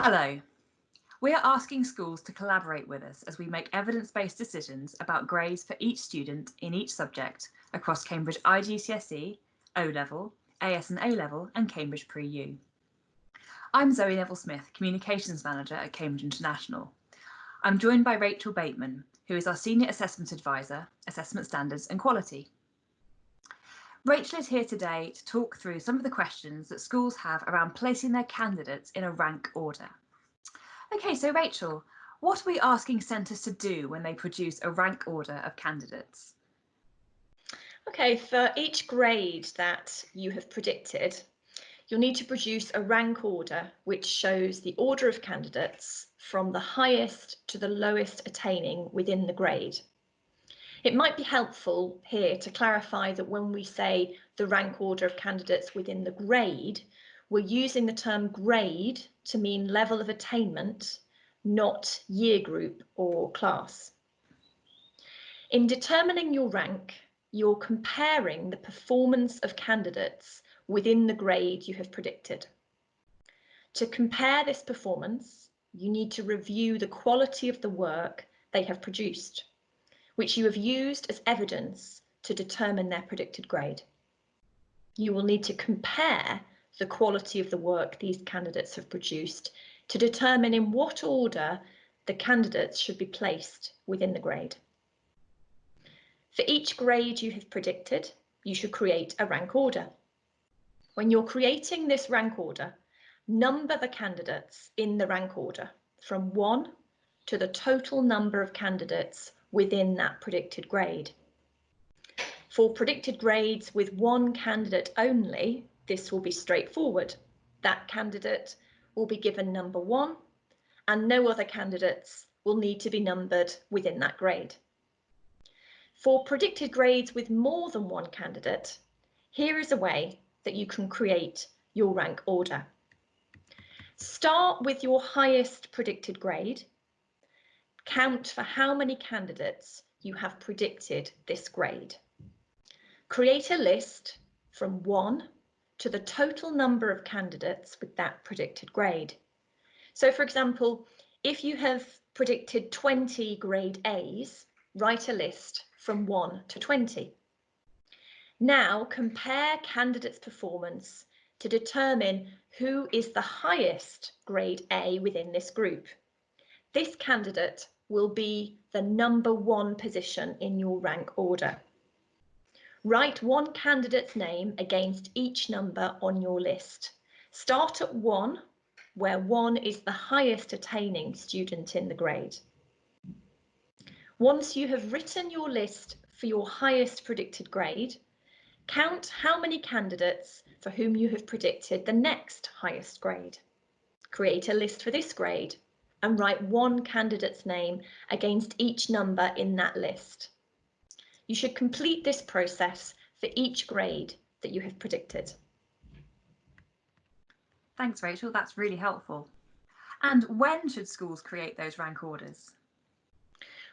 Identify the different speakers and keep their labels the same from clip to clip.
Speaker 1: Hello. We are asking schools to collaborate with us as we make evidence-based decisions about grades for each student in each subject across Cambridge IGCSE, O-Level, AS and A-Level and Cambridge Pre-U. I'm Zoe Neville-Smith, Communications Manager at Cambridge International. I'm joined by Rachel Bateman, who is our Senior Assessment Advisor, Assessment Standards and Quality. Rachel is here today to talk through some of the questions that schools have around placing their candidates in a rank order. Okay, so Rachel, what are we asking centres to do when they produce a rank order of candidates?
Speaker 2: Okay, for each grade that you have predicted, you'll need to produce a rank order which shows the order of candidates from the highest to the lowest attaining within the grade. It might be helpful here to clarify that when we say the rank order of candidates within the grade, we're using the term grade to mean level of attainment, not year group or class. In determining your rank, you're comparing the performance of candidates within the grade you have predicted. To compare this performance, you need to review the quality of the work they have produced, which you have used as evidence to determine their predicted grade. You will need to compare the quality of the work these candidates have produced to determine in what order the candidates should be placed within the grade. For each grade you have predicted, you should create a rank order. When you're creating this rank order, number the candidates in the rank order from 1 to the total number of candidates within that predicted grade. For predicted grades with one candidate only, this will be straightforward. That candidate will be given number 1 and no other candidates will need to be numbered within that grade. For predicted grades with more than one candidate, here is a way that you can create your rank order. Start with your highest predicted grade. Count for how many candidates you have predicted this grade. Create a list from 1 to the total number of candidates with that predicted grade. So for example, if you have predicted 20 grade A's, write a list from 1 to 20. Now compare candidates' performance to determine who is the highest grade A within this group. This candidate will be the number 1 position in your rank order. Write one candidate's name against each number on your list. Start at 1, where 1 is the highest attaining student in the grade. Once you have written your list for your highest predicted grade, count how many candidates for whom you have predicted the next highest grade. Create a list for this grade and write one candidate's name against each number in that list. You should complete this process for each grade that you have predicted.
Speaker 1: Thanks, Rachel, that's really helpful. And when should schools create those rank orders?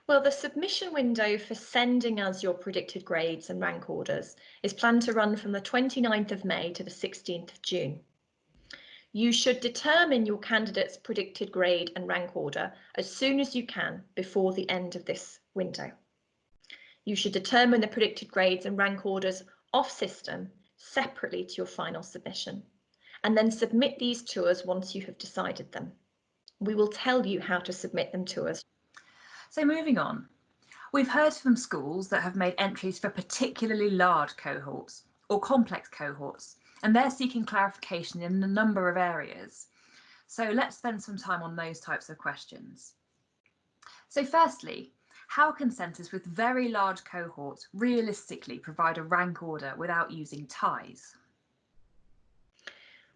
Speaker 2: Well, the submission window for sending us your predicted grades and rank orders is planned to run from the 29th of May to the 16th of June. You should determine your candidate's predicted grade and rank order as soon as you can before the end of this window. You should determine the predicted grades and rank orders off system separately to your final submission, and then submit these to us once you have decided them. We will tell you how to submit them to us.
Speaker 1: So moving on, we've heard from schools that have made entries for particularly large cohorts or complex cohorts, and they're seeking clarification in a number of areas. So let's spend some time on those types of questions. So firstly, how can centres with very large cohorts realistically provide a rank order without using ties?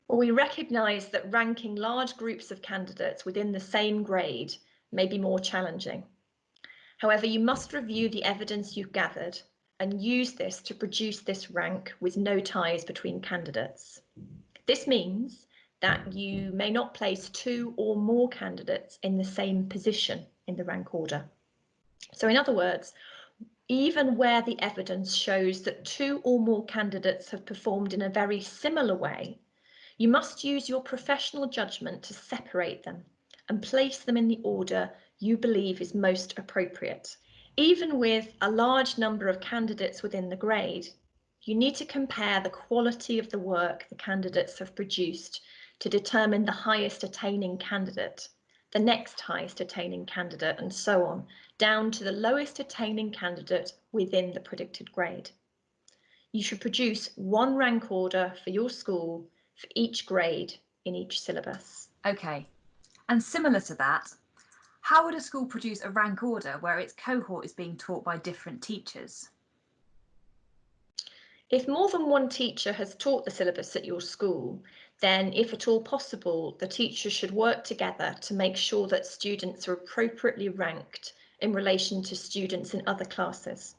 Speaker 2: Well, we recognise that ranking large groups of candidates within the same grade may be more challenging. However, you must review the evidence you've gathered and use this to produce this rank with no ties between candidates. This means that you may not place 2 or more candidates in the same position in the rank order. So in other words, even where the evidence shows that 2 or more candidates have performed in a very similar way, You must use your professional judgment to separate them and place them in the order you believe is most appropriate. Even with a large number of candidates within the grade, you need to compare the quality of the work the candidates have produced to determine the highest attaining candidate, the next highest attaining candidate, and so on, down to the lowest attaining candidate within the predicted grade. You should produce one rank order for your school for each grade in each syllabus.
Speaker 1: Okay, and similar to that, how would a school produce a rank order where its cohort is being taught by different teachers?
Speaker 2: If more than one teacher has taught the syllabus at your school, then if at all possible, the teachers should work together to make sure that students are appropriately ranked in relation to students in other classes.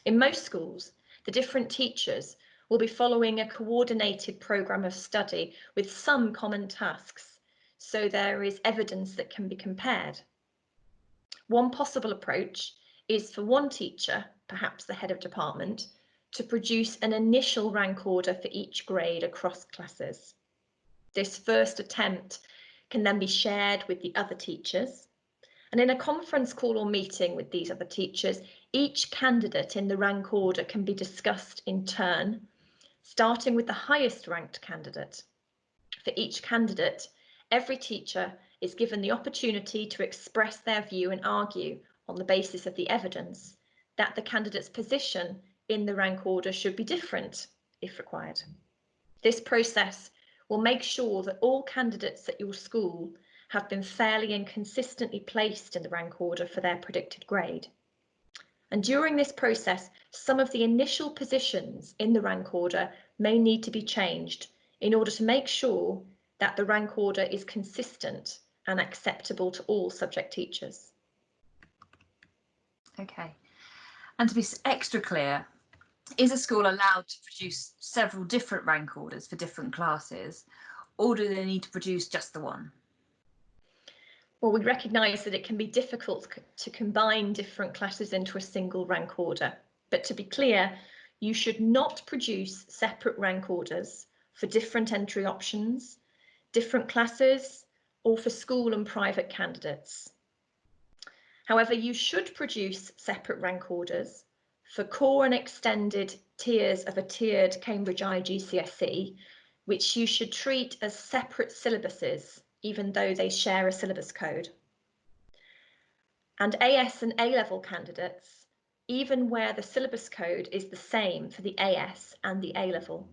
Speaker 2: In most schools, the different teachers will be following a coordinated programme of study with some common tasks, so there is evidence that can be compared. One possible approach is for one teacher, perhaps the head of department, to produce an initial rank order for each grade across classes. This first attempt can then be shared with the other teachers. And in a conference call or meeting with these other teachers, each candidate in the rank order can be discussed in turn, starting with the highest ranked candidate. For each candidate, every teacher is given the opportunity to express their view and argue on the basis of the evidence that the candidate's position in the rank order should be different if required. This process will make sure that all candidates at your school have been fairly and consistently placed in the rank order for their predicted grade. And during this process, some of the initial positions in the rank order may need to be changed in order to make sure that the rank order is consistent and acceptable to all subject teachers.
Speaker 1: Okay, and to be extra clear, is a school allowed to produce several different rank orders for different classes, or do they need to produce just the one?
Speaker 2: Well, we recognise that it can be difficult to combine different classes into a single rank order. But to be clear, you should not produce separate rank orders for different entry options, different classes, or for school and private candidates. However, you should produce separate rank orders for core and extended tiers of a tiered Cambridge IGCSE, which you should treat as separate syllabuses, even though they share a syllabus code. And AS and A-level candidates, even where the syllabus code is the same for the AS and the A-level.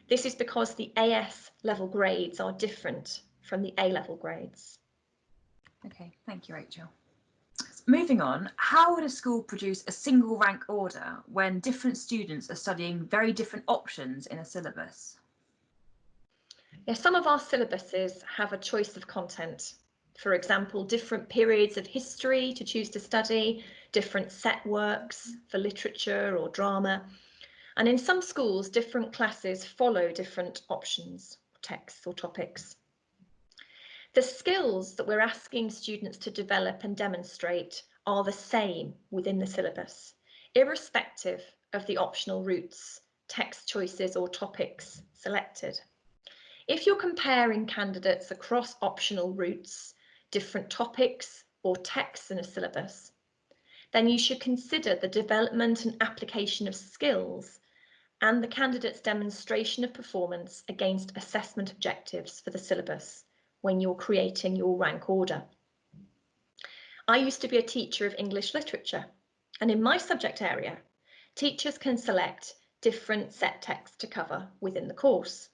Speaker 2: This is because the AS level grades are different from the A-level grades.
Speaker 1: Okay, thank you, Rachel. Moving on, how would a school produce a single rank order when different students are studying very different options in a syllabus?
Speaker 2: Yeah, some of our syllabuses have a choice of content. For example, different periods of history to choose to study, different set works for literature or drama. And in some schools, different classes follow different options, texts or topics. The skills that we're asking students to develop and demonstrate are the same within the syllabus, irrespective of the optional routes, text choices or topics selected. If you're comparing candidates across optional routes, different topics, or texts in a syllabus, then you should consider the development and application of skills and the candidate's demonstration of performance against assessment objectives for the syllabus when you're creating your rank order. I used to be a teacher of English literature, and in my subject area, teachers can select different set texts to cover within the course.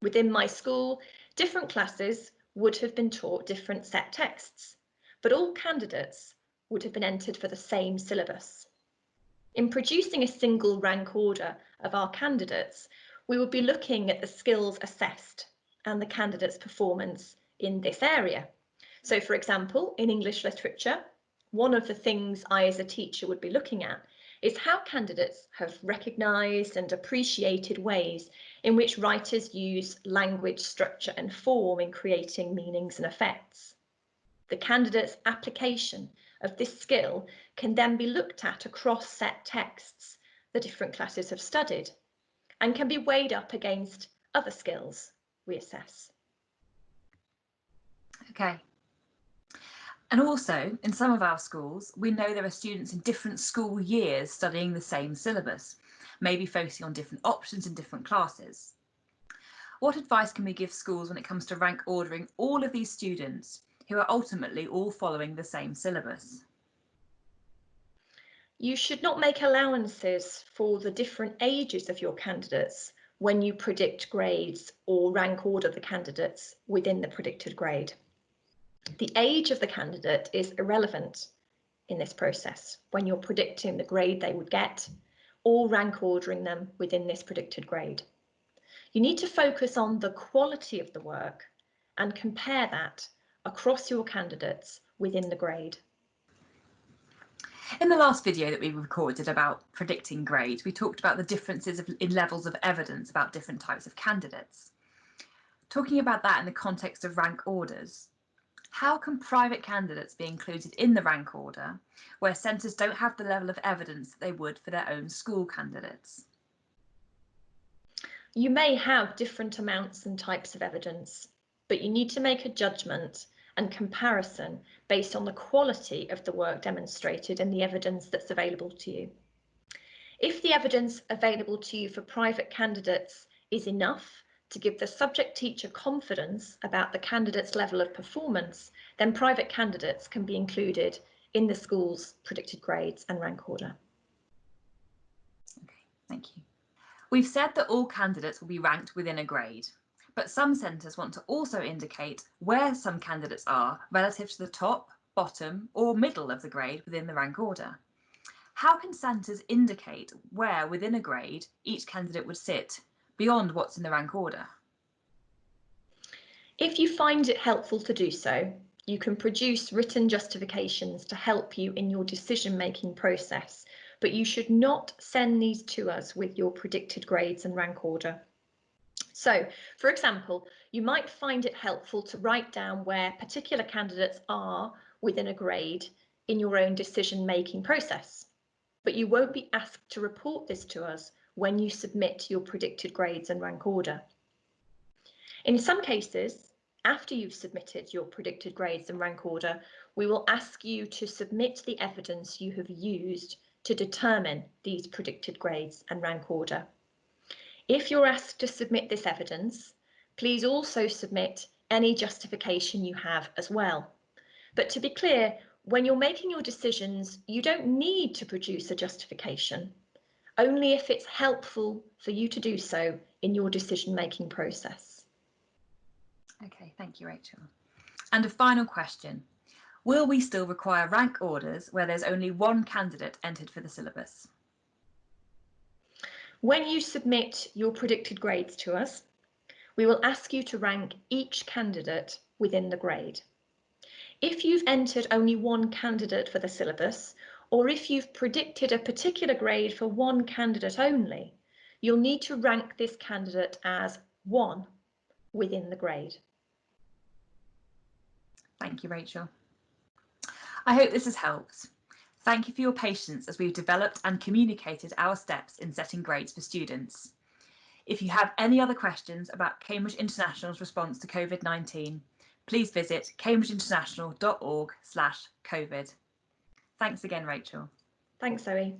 Speaker 2: Within my school, different classes would have been taught different set texts, but all candidates would have been entered for the same syllabus. In producing a single rank order of our candidates, we would be looking at the skills assessed and the candidate's performance in this area. So, for example, in English literature, one of the things I as a teacher would be looking at is how candidates have recognised and appreciated ways in which writers use language, structure and form in creating meanings and effects. The candidate's application of this skill can then be looked at across set texts the different classes have studied and can be weighed up against other skills we assess.
Speaker 1: Okay. And also, in some of our schools, we know there are students in different school years studying the same syllabus, maybe focusing on different options in different classes. What advice can we give schools when it comes to rank ordering all of these students who are ultimately all following the same syllabus?
Speaker 2: You should not make allowances for the different ages of your candidates when you predict grades or rank order the candidates within the predicted grade. The age of the candidate is irrelevant in this process when you're predicting the grade they would get or rank ordering them within this predicted grade. You need to focus on the quality of the work and compare that across your candidates within the grade.
Speaker 1: In the last video that we recorded about predicting grades, we talked about the differences in levels of evidence about different types of candidates. Talking about that in the context of rank orders, how can private candidates be included in the rank order where centres don't have the level of evidence that they would for their own school candidates?
Speaker 2: You may have different amounts and types of evidence, but you need to make a judgment and comparison based on the quality of the work demonstrated and the evidence that's available to you. If the evidence available to you for private candidates is enough to give the subject teacher confidence about the candidate's level of performance, then private candidates can be included in the school's predicted grades and rank order.
Speaker 1: Okay, thank you. We've said that all candidates will be ranked within a grade, but some centres want to also indicate where some candidates are relative to the top, bottom, or middle of the grade within the rank order. How can centres indicate where within a grade each candidate would sit beyond what's in the rank order?
Speaker 2: If you find it helpful to do so, you can produce written justifications to help you in your decision-making process, but you should not send these to us with your predicted grades and rank order. So, for example, you might find it helpful to write down where particular candidates are within a grade in your own decision-making process, but you won't be asked to report this to us when you submit your predicted grades and rank order. In some cases, after you've submitted your predicted grades and rank order, we will ask you to submit the evidence you have used to determine these predicted grades and rank order. If you're asked to submit this evidence, please also submit any justification you have as well. But to be clear, when you're making your decisions, you don't need to produce a justification, only if it's helpful for you to do so in your decision-making process.
Speaker 1: Okay, thank you, Rachel. And a final question. Will we still require rank orders where there's only one candidate entered for the syllabus?
Speaker 2: When you submit your predicted grades to us, we will ask you to rank each candidate within the grade. If you've entered only one candidate for the syllabus, or if you've predicted a particular grade for one candidate only, you'll need to rank this candidate as 1 within the grade.
Speaker 1: Thank you, Rachel. I hope this has helped. Thank you for your patience as we've developed and communicated our steps in setting grades for students. If you have any other questions about Cambridge International's response to COVID-19, please visit cambridgeinternational.org/COVID. Thanks again, Rachel.
Speaker 2: Thanks, Zoe.